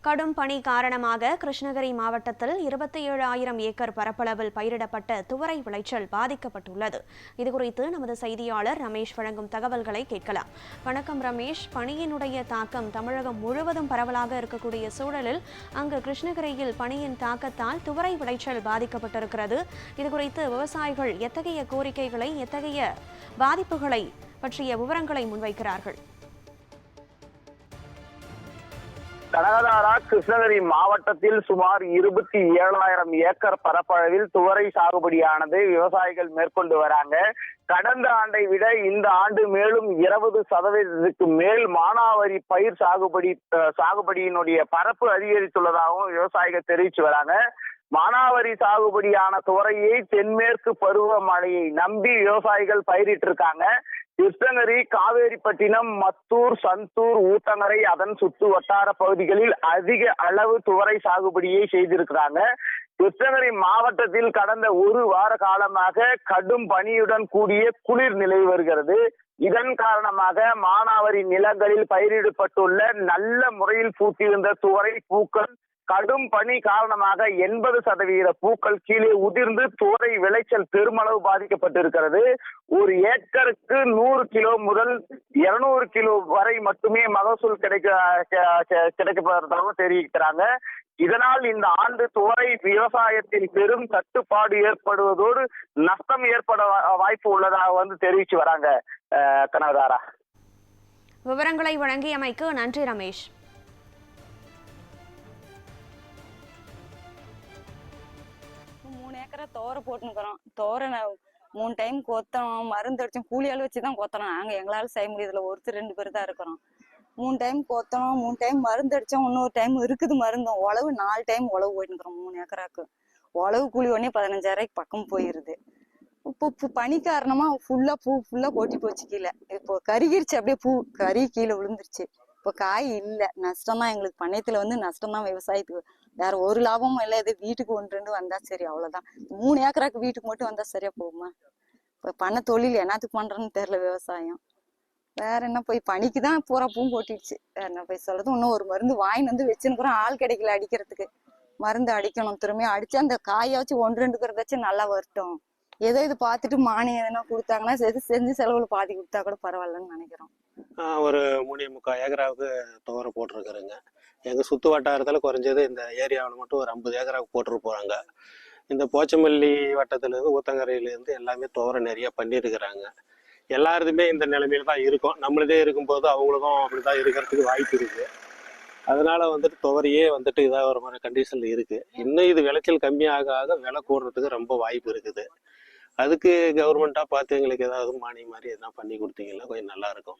கடும் பனி காரணமாக கிருஷ்ணகிரி மாவட்டத்தில் 27,000 ஏக்கர் பரப்பளவில் பயிரிடப்பட்ட துவரை விளைச்சல் பாதிக்கப்பட்டுள்ளது. இதுகுறித்து நமது செய்தியாளர் ரமேஷ் வழங்கும் தகவல்களை கேட்கலாம். வணக்கம் ரமேஷ். பனியினுடைய தாக்கம் தமிழகம் முழுவதும் பரவலாக இருக்கக்கூடிய சூழலில் அங்கு கிருஷ்ணகிரியில் பனியின் தாக்கத்தால் துவரை விளைச்சல் பாதிக்கப்பட்டிருக்கிறது. இதுகுறித்து விவசாயிகள் எத்தகைய கோரிக்கைகளை, எத்தகைய பாதிப்புகளை பற்றிய விவரங்களை முன்வைக்கிறார்கள்? கனகதாரா கிருஷ்ணகிரி மாவட்டத்தில் சுமார் 27,000 ஏக்கர் பரப்பளவில் துவரை சாகுபடியானது விவசாயிகள் மேற்கொண்டு வராங்க. கடந்த ஆண்டை விட இந்த ஆண்டு மேலும் 20% மேல் மானாவாரி பயிர் சாகுபடியினுடைய பரப்பு அதிகரித்துள்ளதாகவும் விவசாயிகள் தெரிவித்து வராங்க. மானாவாரி சாகுபடியான துவரையை தென்மேற்கு பருவமழையை நம்பி விவசாயிகள் பயிரிட்டு இருக்காங்க. கிருஷ்ணகிரி, காவேரிப்பட்டினம், மத்தூர், சந்தூர், ஊத்தங்கரை அதன் சுற்று வட்டார பகுதிகளில் அதிக அளவு துவரை சாகுபடியை செய்திருக்கிறாங்க. கிருஷ்ணகிரி மாவட்டத்தில் கடந்த ஒரு வார காலமாக கடும் பனியுடன் கூடிய குளிர் நிலவி வருகிறது. இதன் காரணமாக மானாவாரி நிலங்களில் பயிரிடப்பட்டுள்ள நல்ல முறையில் பூத்திருந்த துவரை பூக்கள் கடும் பனி காரணமாக 80% பூக்கள் கீழே உதிர்ந்து துவரை விளைச்சல் பெருமளவு பாதிக்கப்பட்டிருக்கிறது. ஒரு ஏக்கருக்கு 100 கிலோ முதல் 200 கிலோ வரை மட்டுமே மகசூல் கிடைக்கப்படுவதாக தெரிவிக்கிறாங்க. இதனால் இந்த ஆண்டு துவரை விவசாயத்தில் பெரும் தட்டுப்பாடு ஏற்படுவதோடு நஷ்டம் ஏற்பட வாய்ப்பு உள்ளதாக தெரிவிச்சு வராங்க. கனகதாரா, விவரங்களை வழங்கியமைக்கு நன்றி ரமேஷ். 3 ஏக்கரை தோரை போட்டுக்கிறோம். தோரை 3 டைம் கொத்தணும், மருந்து அடிச்சோம், கூலியால் வச்சுதான் கொத்தணும். எங்களால செய்ய முடியல, ஒருத்தர் 2 பேர் தான் இருக்கிறோம். 3 டைம் கொத்தணும், 3 டைம் மருந்து அடிச்சோம், இன்னொரு டைம் இருக்குது மருந்தும். உழவு 4 டைம் உழவு போயிட்டுக்கிறோம். 3 ஏக்கராக்கு உழவு கூலி ஒன்னே 15,000 பக்கம் போயிருது. இப்போ பனி காரணமா பூ ஃபுல்லா கொட்டி போச்சு கீழே. இப்போ கருகிருச்சு, அப்படியே பூ கறி கீழே விழுந்துருச்சு. இப்போ காய் இல்லை, நஷ்டம் தான் எங்களுக்கு. பண்ணையத்துல நஷ்டம் தான் விவசாயத்துக்கு. வேற ஒரு லாபமும் இல்லை. இது வீட்டுக்கு 1-2 வந்தா சரி, அவ்வளவுதான். 3 ஏக்கராக்கு வீட்டுக்கு மட்டும் வந்தா சரியா போகுமா? இப்போ பண்ண தொழில் என்னத்துக்கு பண்றேன்னு தெரியல விவசாயம். வேற என்ன, போய் பனிக்கு தான் பூரா பூ கொட்டிடுச்சு. வேற என்ன போய் சொல்றது. இன்னும் ஒரு மருந்து வாங்கிட்டு வச்சுருக்கிறோம், ஆள் கிடைக்கல அடிக்கிறதுக்கு. மருந்து அடிக்கணும், திரும்பியும் அடிச்சு அந்த காயாச்சும் 1-2 பேருதாச்சும் நல்லா வரட்டும். ஏதோ இது பார்த்துட்டு மானியம் எதனா கொடுத்தாங்கன்னா செஞ்சு செலவுல பாதி கொடுத்தா கூட பரவாயில்லன்னு நினைக்கிறோம். ஒரு 3.25 ஏக்கராவுக்கு துவரை போட்டிருக்கிறேங்க. எங்கள் சுற்று வட்டாரத்தில் குறைஞ்சது இந்த ஏரியாவில் மட்டும் ஒரு 50 ஏக்கராவுக்கு போட்டுட்டு போகிறாங்க. இந்த போச்சமல்லி வட்டத்துலேருந்து ஊத்தங்கரையிலேருந்து எல்லாமே துவரை நிறைய பண்ணியிருக்கிறாங்க. எல்லாருமே இந்த நிலைமையில தான் இருக்கும். நம்மளதே இருக்கும்போது அவங்களுக்கும் அப்படி தான் இருக்கிறதுக்கு வாய்ப்பு இருக்குது. அதனால துவரையே இதாக ஒரு மாதிரி கண்டிஷனில் இருக்குது. இன்னும் இது விளைச்சல் கம்மியாக ஆக விலை கூடுறதுக்கு ரொம்ப வாய்ப்பு இருக்குது. அதுக்கு கவர்மெண்ட்டாக பார்த்து எங்களுக்கு ஏதாவது மானியம் மாதிரி எதனா பண்ணி கொடுத்தீங்கன்னா கொஞ்சம் நல்லாயிருக்கும்.